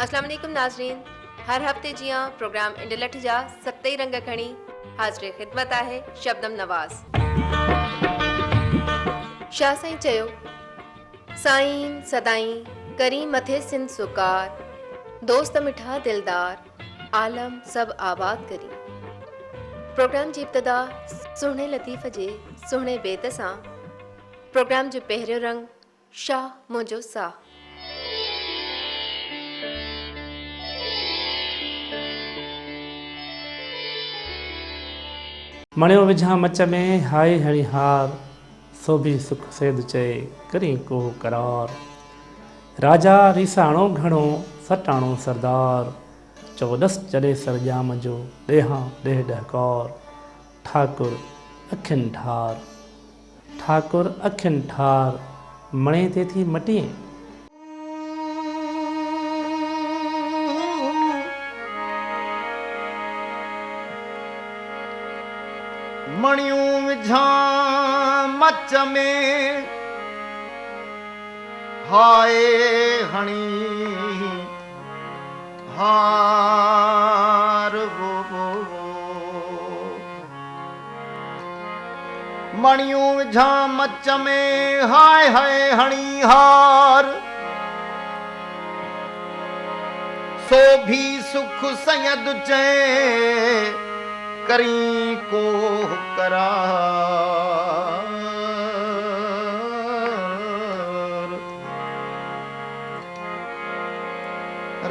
अस्सलाम वालेकुम नाज़रीन। हर हफ़्ते जियां प्रोग्राम इंडलठ जा सतई रंग खणी हाज़िर ख़िदमत आहे शबनम नवाज़। शाह साईं चयो, साईं सदाईं करी मथे सिंध सुकार, दोस्त मिठा दिलदार, आलम सब आबाद करी। प्रोग्राम जी इब्तिदा सुहिणे लतीफ़ जे सुहिणे बेत सां। प्रोग्राम जो पहिरियों रंग शाह मुंहिंजो साह। मणियो विझां मच में हाय हणी हार, सो भी सुख सेद चए करी को करार। राजा रीसाणो घणो सटाणो सरदार, चौदस चले सरजाम जो ॾेहां ॾेह ॾहकौर। ठाकुर अखियुनि ठार, ठाकुर अखियुनि ठार, मणे ते थी मटीं। मणियूं विझां मच में हाय हणी हार वो। मणियूं विझां मच में हाय हाय हणी हार, सो भी सुख सयद चए करी को करार।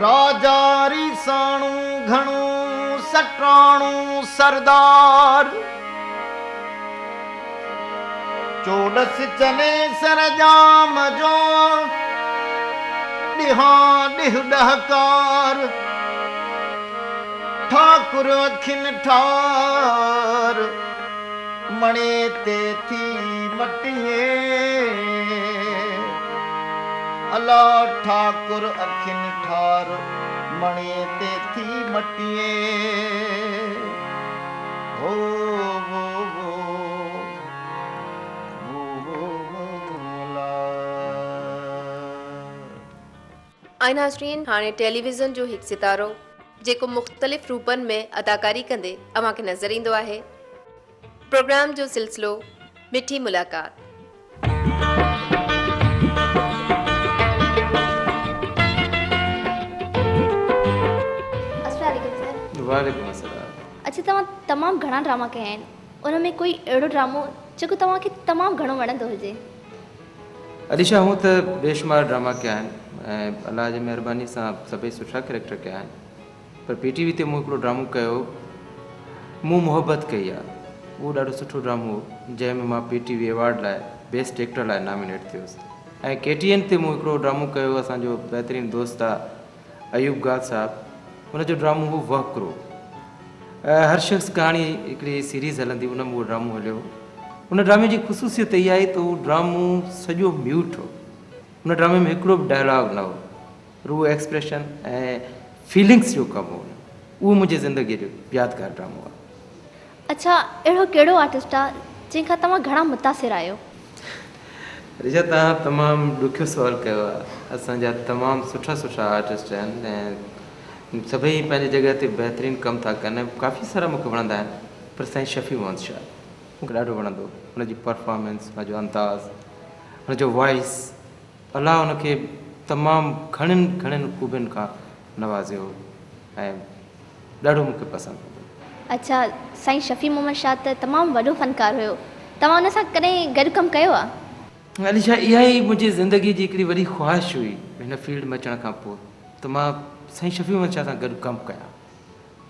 राजा रीसाणू घणो सटाणू सरदार, चौदस चले सरजाम जो ॾिहां ॾिह ॾहकार। ठाकुर अखियुनि ठार, मणे ते थी मटीए। अल्लाह ठाकुर अखियुनि ठार, मणे ते थी मटीए। हो वो आई नाज़रीन, हाणे टेलीविज़न जो हिकु सितारो जेको मुख़्तलिफ़ रूपनि में अदाकारी कंदे अव्हां खे नज़र ईंदो आहे। प्रोग्राम जो सिलसिलो मिठी मुलाक़ात। अस्सलाम वालेकुम सर। वालेकुम अस्सलाम। अच्छा, तव्हां तमामु घणा ड्रामा कया आहिनि, उन में कोई अहिड़ो ड्रामो जेको तव्हांखे तमामु घणो वणंदो हुजे? अलीशा, हूँ तो बेशुमार ड्रामा कया आहिनि ऐं अलाह जी महिरबानी सां सभई सुठा कैरेक्टर कया आहिनि, पर PTV ते मूं हिकिड़ो ड्रामो कयो, मूं मोहबत कई आहे। उहो ॾाढो सुठो ड्रामो हो, जंहिंमें मां PTV अवॉर्ड लाइ बेस्ट एक्टर लाइ नॉमिनेट थियुसि। ऐं KTN ते मूं हिकिड़ो ड्रामो कयो, असांजो बहितरीनु दोस्त आहे अयूब गाद साहब, हुनजो ड्रामो हो वहकरो। हर शख़्स कहाणी हिकिड़ी सीरीज़ हलंदी, उन में उहो ड्रामो हलियो। उन ड्रामे जी ख़ुशूसियत इहा आहे त उहो ड्रामो सॼो म्यूट हो। उन ड्रामे में हिकिड़ो बि डायलॉग न हो, रूह एक्सप्रेशन ऐं फीलिंग्स जो कमु हो। उहो मुंहिंजी ज़िंदगीअ जो यादगार ड्रामो आहे। अच्छा, अहिड़ो कहिड़ो आर्टिस्ट आहे जंहिंखां तव्हां घणा मुतासिर आहियो? रिजा, तव्हां तमामु ॾुखियो सुवालु कयो आहे। असांजा तमामु सुठा सुठा आर्टिस्ट आहिनि ऐं सभई पंहिंजी जॻह ते बहितरीनु कमु था कनि। काफ़ी सारा मूंखे वणंदा आहिनि, पर साईं शफ़ी मोहम्मद शाह मूंखे ॾाढो वणंदो। हुनजी परफॉर्मेंस, हुनजो अंदाज़, हुनजो वॉइस, अलाह हुनखे तमामु घणनि ख़ूबियुनि खां नवाज़ियो ऐं ॾाढो मूंखे पसंदि हुओ। अच्छा, साईं शफ़ी मोहम्मद शाह त तमामु वॾो फ़नकार हुयो, तव्हां हुन सां कॾहिं गॾु कमु कयो आहे? अलीशा, इहा ई मुंहिंजी ज़िंदगी जी हिकिड़ी वॾी ख़्वाहिश हुई हिन फील्ड में अचण खां पोइ, त मां साईं शफ़ी मोहम्मद शाह सां गॾु कमु कयां।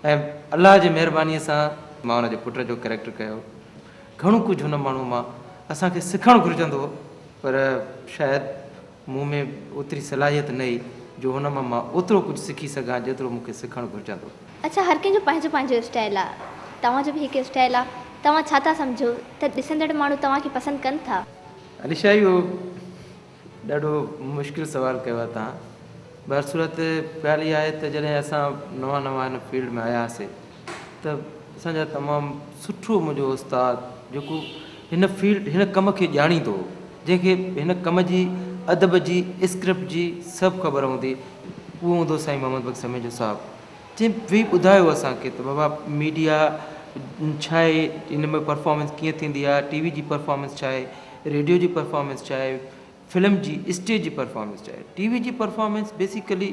ऐं अलाह जी महिरबानीअ सां मां हुनजे पुट जो कैरेक्टर कयो। घणो कुझु हुन माण्हू मां असांखे सिखणु घुरिजंदो हो, पर शायदि मूं में ओतिरी सलाहियत न हुई जो हुन मां ओतिरो कुझु सिखी सघां जेतिरो मूंखे सिखणु घुरिजंदो। अच्छा, हर कंहिंजो पंहिंजो पंहिंजो स्टाइल आहे, तव्हांजो बि हिकु स्टाइल आहे। तव्हां छा था सम्झो त ॾिसंदड़ माण्हू तव्हांखे पसंदि कनि था? अलीशा, इहो ॾाढो मुश्किल सुवालु कयो आहे तव्हां। बहरसूरत ॻाल्हि इहा आहे त जॾहिं असां नवां हिन फील्ड में आयासीं त असांजा तमामु सुठो मुंहिंजो उस्तादु जेको हिन कम खे ॼाणींदो हो, जंहिंखे हिन कम जी अदब जी स्क्रिप्ट जी सभु ख़बर हूंदी, उहो हूंदो साईं मोहम्मद बख़्श समेजो साहिबु जंहिं वेही ॿुधायो असांखे त बाबा मीडिया छा आहे, इन में परफॉर्मेंस कीअं थींदी आहे, टीवी जी परफॉर्मेंस छा आहे, रेडियो जी परफॉर्मेंस छा आहे, फिल्म जी स्टेज जी परफॉर्मेंस छा आहे। टीवी जी परफॉर्मेंस बेसिकली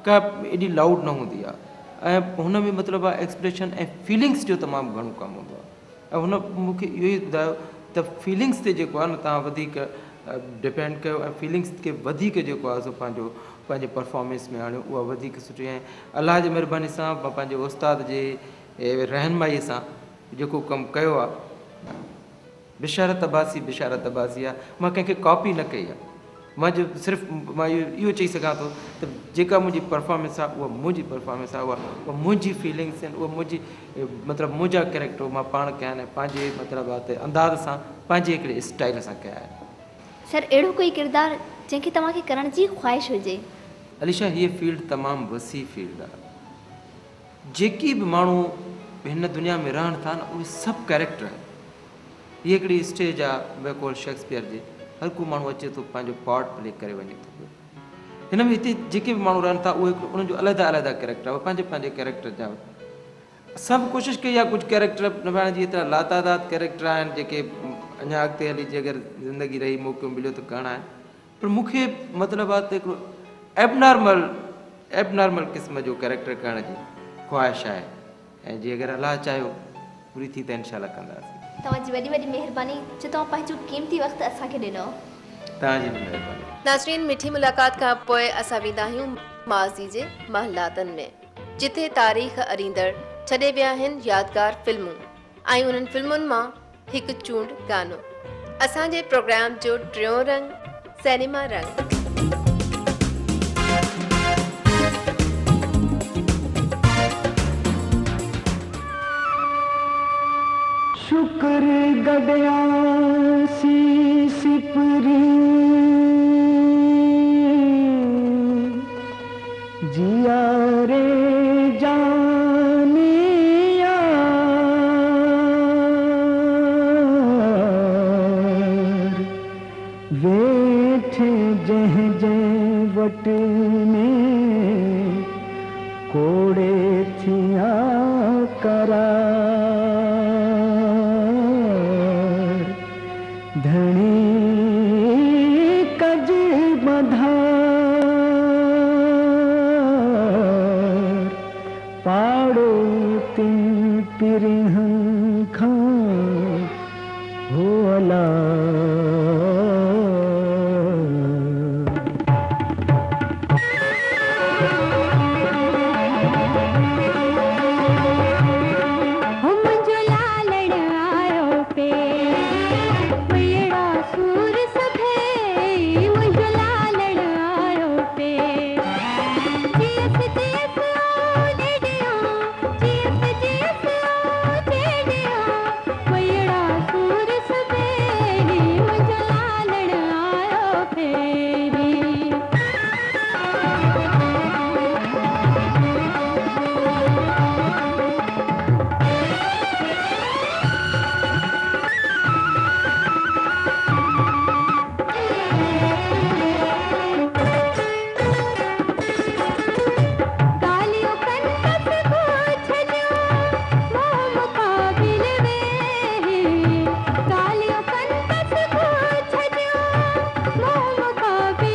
का एॾी लाउड न हूंदी आहे ऐं हुन में मतिलबु आहे एक्सप्रेशन ऐं फीलिंग्स जो तमामु घणो कमु हूंदो आहे। ऐं हुन मूंखे इहो ई ॿुधायो त फीलिंग्स ते जेको आहे न तव्हां वधीक डिपेंड कयो ऐं फीलिंग्स खे वधीक जेको आहे सो पंहिंजे परफॉर्मेंस में आणियो, उहा वधीक सुठी। ऐं अलाह जी महिरबानी सां मां पंहिंजे उस्ताद जे रहनुमाईअ सां जेको कमु कयो आहे, बिशारत अब्बासी आहे, मां कंहिंखे कॉपी न कई आहे। मां जो सिर्फ़ु मां इहो चई सघां थो त जेका मुंहिंजी परफॉर्मेंस आहे उहा मुंहिंजी परफॉर्मेंस आहे, उहा मुंहिंजी फीलिंग्स आहिनि, उहा मुंहिंजी मतिलबु मुंहिंजा कैरेक्टर मां पाण कया आहिनि, पंहिंजे मतिलबु आहे अंदाज़ सां, पंहिंजे हिकिड़े स्टाइल सां कया आहिनि। सर अहिड़ो कोई किरदारु जंहिंखे तव्हांखे करण जी ख़्वाहिश हुजे? अलीशा, हीअ फील्ड तमामु वसी फील्ड आहे। जेकी बि माण्हू हिन दुनिया में रहनि था न, उहे सभु कैरेक्टर आहिनि। हीअ हिकिड़ी स्टेज आहे बेकॉल शेक्सपियर जे, हर को माण्हू अचे थो पंहिंजो पार्ट प्ले करे वञे थो। हिन में हिते जेके बि माण्हू रहनि था उहे उन्हनि जो अलॻि कैरेक्टर आहे, उहे पंहिंजे कैरेक्टर जा सभु कोशिशि कई आहे कुझु कैरेक्टर निभाइण जी। एतिरा लातादाद कैरेक्टर आहिनि जेके अञा अॻिते हली जे अगरि ज़िंदगी रही मौक़ो मिलियो त करणा आहिनि, पर मूंखे मतिलबु आहे त हिकिड़ो एबनॉर्मल क़िस्म जो कैरेक्टर करण जी ख़्वाहिश आहे ऐं जे अगरि अलाह चाहियो पूरी थी त इंशाअल्लाह कंदासीं। तव्हांजी वॾी वॾी महिरबानी जो तव्हां पंहिंजो क़ीमती वक़्तु असांखे ॾिनो। तव्हांजी महिरबानी। नाज़रीन, मिठी मुलाक़ात खां पोइ असां वेंदा आहियूं माज़ी जे महलातनि में, जिथे तारीख़ अरींदड़ छॾे विया आहिनि यादगार फिल्मूं ऐं उन्हनि फिल्मुनि मां हिकु चूंड गानो। असांजे प्रोग्राम जो टियों रंग सिनेमा रंग। शुक्र गडया सी सिपरी जिया रे जानिया वेठ जह जह वट में कोड़े थिया करा धनी कज बधार पाड़ो तिन पिरहं खां हो अला कालियो कन कस को छजो मोह मुकाबिल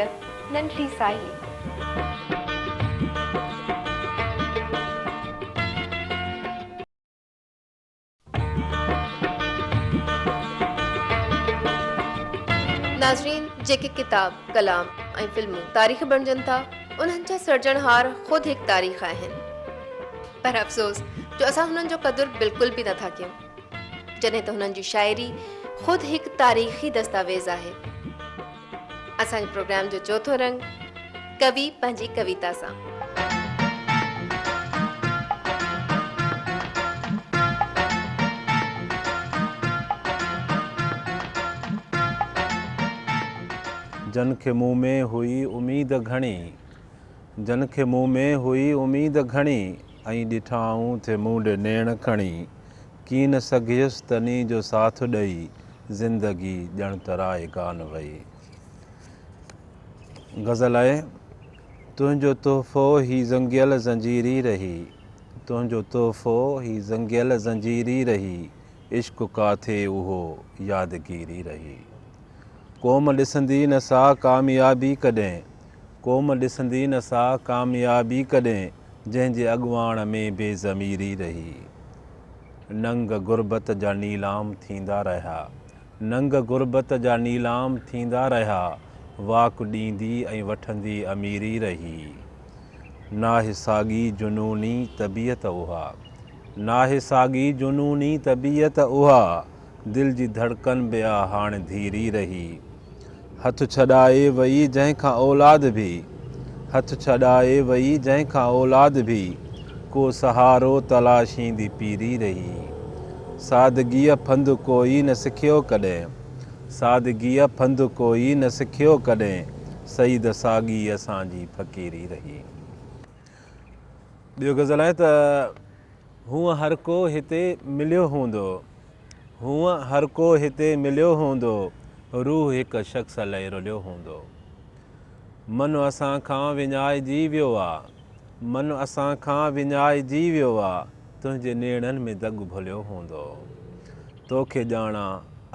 नायक नंढड़ी साहिली। नाज़रीन, जेके किताब, कलाम ऐं फिल्मूं तारीख़ बणजनि था, उन्हनि जा सर्जनहार ख़ुदि हिकु तारीख़ आहिनि। पर अफ़सोस जो असां हुननि जो क़दुरु बिल्कुलु बि नथा कयूं, जॾहिं त हुननि जी शाइरी ख़ुदि हिकु तारीख़ी दस्तावेज़ आहे। असांजे प्रोग्राम जो चौथो रंग, कवि पंहिंजी कविता सां। जन खे मुंह में हुई उम्मीद घणी, जन खे मुंह में हुई उम्मीद घणी, ऐं ॾिठाऊं थे मूं ॾे नेण खणी, की न सघियुसि तनी जो साथ ॾेई, ज़िंदगी ॼण तराए कान वई। गज़ल आहे, तुंहिंजो तोहफ़ो ही ज़ंगियल ज़ंजीरी रही, तुंहिंजो तोहफ़ो ही ज़ंगियल ज़ंजीरी रही, इश्क काथे उहो यादगिरी रही। क़ौम ॾिसंदी न सा कामयाबी कॾहिं, क़ौम ॾिसंदी न सा कामयाबी कॾहिं, जंहिंजे अॻुवाण में बेज़मीरी रही। नंग गुरबत जा नीलाम थींदा रहिया, नंग गुरबत जा नीलाम थींदा रहिया, वाक ॾींदी ऐं वठंदी अमीरी रही। नाहे साॻी जुनूनी तबियत उहा, नाहे साॻी जुनूनी तबियत उहा, दिलि जी धड़कन बि आ हाणे धीरी रही। हथ छॾाए वई जंहिंखां औलाद बि, हथ छॾाए वई जंहिंखां औलाद बि, को सहारो तलाशींदी पीरी रही। सादगीअ फंदु कोई न सिखियो कॾहिं, सादगीअ फंदु कोई न सिखियो कॾहिं, सईद साॻी असांजी फ़क़ीरी रही। ॿियो गज़ल आहे त, हूअं हर को हिते मिलियो हूंदो, हूअं हर को हिते मिलियो हूंदो, रूह हिकु शख़्स लाइ रुलियो हूंदो। मन असां खां विञाइजी वियो आहे, मन असां खां विञाइजी वियो आहे, तुंहिंजे नेणनि में दॻु भुलियो हूंदो। तोखे ॼाणा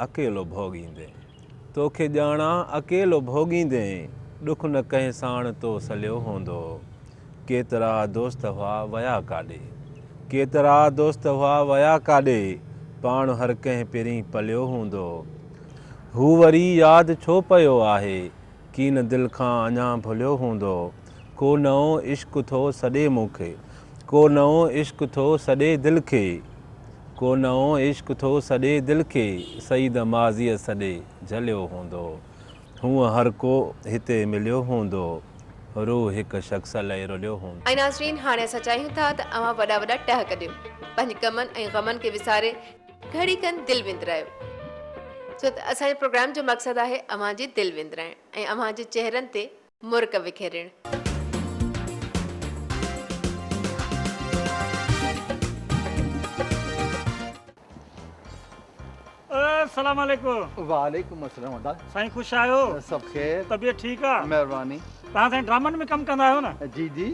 अकेलो भोॻींदे, तोखे ॼाणा अकेलो भोॻींदे, ॾुख न कंहिं साण तो सलियो हूंदो। केतिरा दोस्त हुआ वया काॾे, केतिरा दोस्त हुआ वया काॾे, पाण हर कंहिं पहिरीं पलियो हूंदो। हू वरी यादि छो पियो आहे, की न दिलि खां अञा भुलियो हूंदो। को नओं इश्क थो सॾे मूंखे, को नओं इश्क थो सॾे दिलि खे, को नओं इश्क थो सॾे दिलि खे, सईद माज़ीअ सॾे झलियो हूंदो। हूअं हर को हिते मिलियो हूंदो, रूह हिकु शख़्स लाइ रुलियो हूंदो। ऐं नाज़रीन, हाणे असां चाहियूं था त अव्हां वॾा वॾा टहक ॾियो, पंहिंजे कमनि ऐं ग़मनि खे विसारे घड़ी खनि दिलि विंदरायो। छो त असांजे प्रोग्राम जो मक़सदु आहे अव्हां जी दिलि विंदराइण ऐं अव्हां जे चहिरनि ते मुर्क विखेरणु। अस्सलाम वालेकुम। वालेकुम अस्सलाम अदा। साईं ख़ुशि आहियो? सब ख़ैर, तबियत ठीकु आहे? महिरबानी। तव्हां साईं ड्रामनि में कमु कंदा आहियो न? जी जी।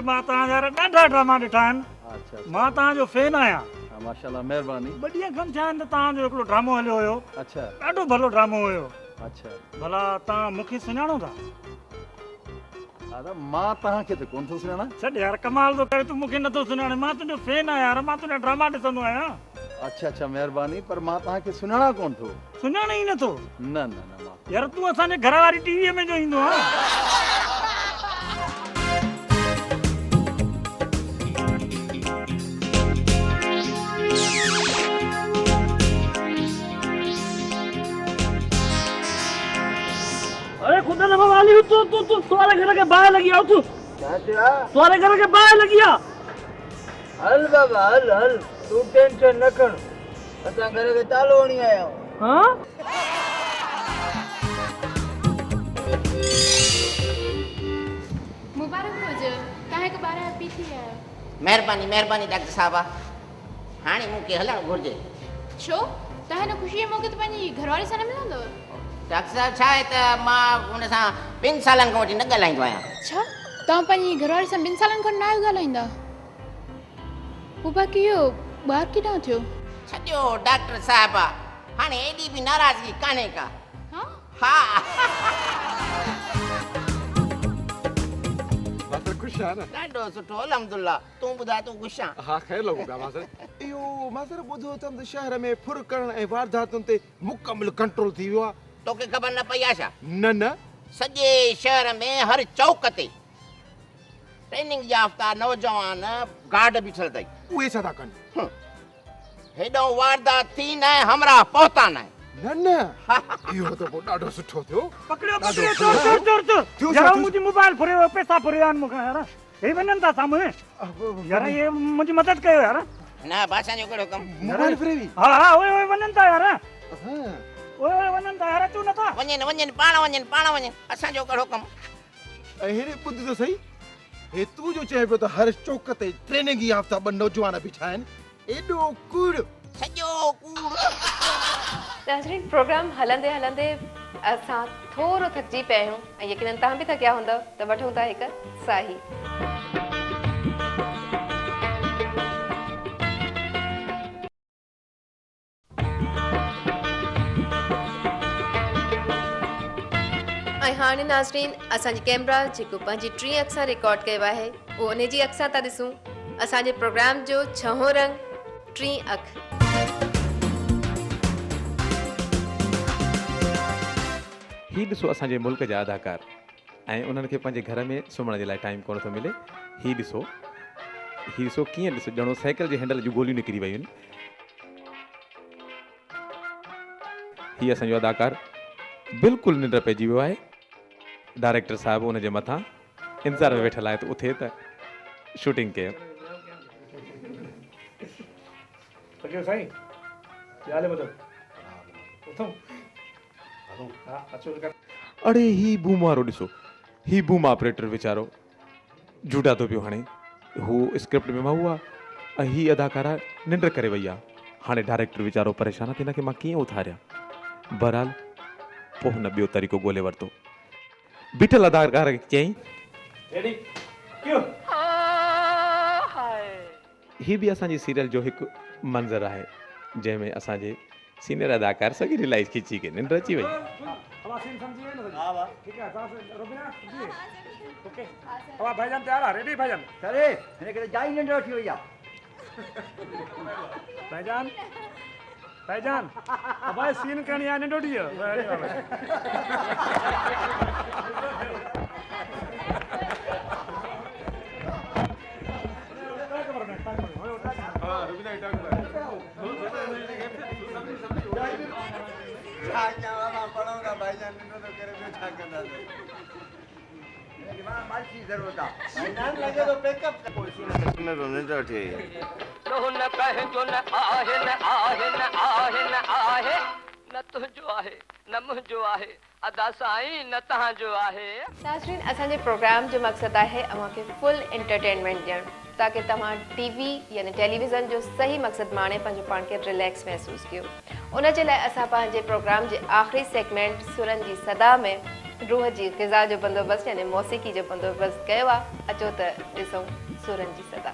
मां तव्हांजा ॾाढा ड्रामा ॾिठा आहिनि। अच्छा मां तव्हांजो फैन आहियां। माशाल्लाह, महिरबानी। ॿ ॾींहं खनि थिया आहिनि त तव्हांजो हिकिड़ो ड्रामो हलियो हुयो। अच्छा ॾाढो भलो ड्रामो हुयो। अच्छा। भला तव्हां मूंखे सुञाणो था? दादा, मां तव्हांखे त कोन थो सुञाणा। छॾ यार, कमाल थो करे, तूं मूंखे नथो सुञाणे। मां तुंहिंजो फैन आहियां यार, मां तुंहिंजा ड्रामा ॾिसंदो आहियां। अच्छा अच्छा, महिरबानी, पर मां तव्हांखे सुञाणा कोन थो। सुञाणे ई नथो? न न न मां यार, तूं असांजे घर वारी टीवीअ में जो ईंदो आहे। अरे खुदा नफा वाली, तू तुम्हारे घर के बाहर लगी आओ। तू तुम्हारे घर के बाहर लगी आ। हल बाबा हल हल, तू टेंशन न कर, असां घर के तालो वणी आया। हाँ? मुबारक हुजे, काहे के बारे में पीठी है। महिरबानी महिरबानी डॉक्टर साहबा, हाणे मूंखे हलणु घुरिजे। छो तव्हां हिन ख़ुशीअ मौक़े ते पंहिंजी घरवारी सां न मिलंदव? डॉक्टर साहब, छा आहे त मां हुन सां 2 सालनि खां वठी न ॻाल्हाईंदो आहियां। छा तव्हां पंहिंजी घरवारी सां 2 सालनि खां न आहियो ॻाल्हाईंदा? पोइ बाक़ी इहो ॿार किथां थियो? छॾियो डॉक्टर साहबा, हाणे एॾी बि नाराज़गी कान्हे का। हाँ? हा ख़ुशि आहे न? ॾाढो सुठो अल्हम्दुलिल्लाह। तूं ॿुधाए तूं ख़ुशि आहीं? हा ख़ैरु लॻो पिया माज़र। इहो माज़र ॿुधो अथमि त शहर में फुर करण ऐं वारदातुनि ते मुकमिल कंट्रोल थी वियो आहे। तोखे ख़बर न पई आहे छा? न न सॼे शहर में हर चौक ते ट्रेनिंग याफ़्ता नौजवान गार्ड बीठल अथई। उहे छा था कनि? हेॾो वारदात थी न हमरा पहुता न। न न इहो त पोइ ॾाढो सुठो थियो। पकड़ियो पकड़ियो चोर चोर चोर चोर यार मुंहिंजी मोबाइल फुरियो पैसा फुरिया आहिनि मूंखां यार हे वञनि था साम्हूं यार ये मुंहिंजी मदद कयो यार। न बादशाह जो कहिड़ो कमु? मोबाइल फ्रेवी? हा हा ओए ओए वञनि था यार ओए ओए वञनि था यार अचो नथा वञनि वञनि पाण वञनि असांजो कहिड़ो कमु? ऐं हेॾे ॿुध त सही हे तूं जो चए पियो त हर चौक ते ट्रेनिंग याफ़्ता ॿ नौजवान बीठा आहिनि एॾो कूड़ सॼो कूड़। नाज़रीन प्रोग्राम हलंदे हलंदे असां थोरो थकिजी पिया आहियूं ऐं यकीनन तव्हां बि थकिया हूंदव त वठूं था हिकु साही। ऐं हाणे नाज़रीन असांजी कैमरा जेको पंहिंजी टी अख सां रिकॉर्ड कयो आहे उहो उन जी अख सां था ॾिसूं असांजे प्रोग्राम जो छहों रंग टी अख। ही ॾिसो असांजे मुल्क जा अदाकार ऐं उन्हनि खे पंहिंजे घर में सुम्हण जे लाइ टाइम कोन थो मिले। ही ॾिसो कीअं ॾिसो ॼणो साइकिल जे हैंडल जूं गोलियूं निकिरी वियूं आहिनि। ही असांजो अदाकार बिल्कुलु निंड पइजी वियो आहे। डायरेक्टर साहिबु उनजे मथां इंतज़ार में वेठल आहे त उथे त शूटिंग कयो। साईं याले मदद उथो हा अचो कर। अड़े ही बूम वारो ॾिसो ही बूम ऑपरेटर वीचारो झूठा थो पियो हाणे हू स्क्रिप्ट में मां हुआ ऐं ही अदाकारा निंड करे वई आहे। हाणे डायरेक्टर वीचारो परेशान आहे त हिनखे मां कीअं उथारियां। बहरहाल पोइ हुन ॿियो तरीक़ो ॻोल्हे वरितो। बीठल अदाकार खे चयईं ही बि असांजी सीरियल जो हिकु मंज़र आहे जंहिंमें असांजे सीनियर अदाकार सॼी रिलाइज़ खिची के निंड अची वई। भाईजान तयार आहे रेडी भाईजान? अरे हिनखे जाई निंड अची वई आहे। भाईजान भाईजान भाई सीन करणी आहे निंड उठी नाज़रीन असांजे प्रोग्राम जो मक़सदु आहे अव्हांखे फुल एंटरटेनमेंट ॾियणु ताकी तव्हां टीवी यानी टेलीविज़न जो सही मक़सदु माणे पंहिंजो पाण खे रिलैक्स महसूसु कयो। उन जे लाइ असां पंहिंजे प्रोग्राम जे आख़िरी सेगमेंट सुरनि जी सदा में रूह जी ग़िज़ा जो बंदोबस्तु यानी मौसीक़ी जो बंदोबस्तु कयो आहे। अचो त ॾिसूं सुरनि जी सदा।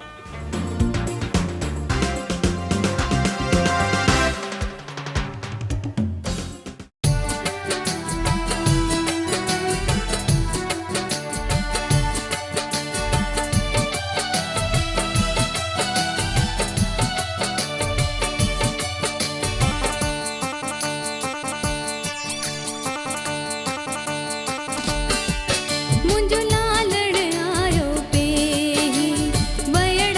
मुंहिंजो लालड़ आयो पे वयड़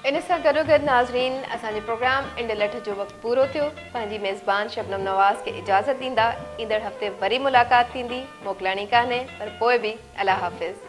इन सां गॾोगॾु नाज़रीन असांजे प्रोग्राम इंड लठ जो वक़्तु पूरो थियो। पंहिंजी मेज़बान शबनम नवाज़ खे इजाज़त ॾींदा ईंदड़ हफ़्ते वरी मुलाक़ात थींदी। मोकिलाणी कान्हे पर पोइ बि अल्लाह हाफ़िज़।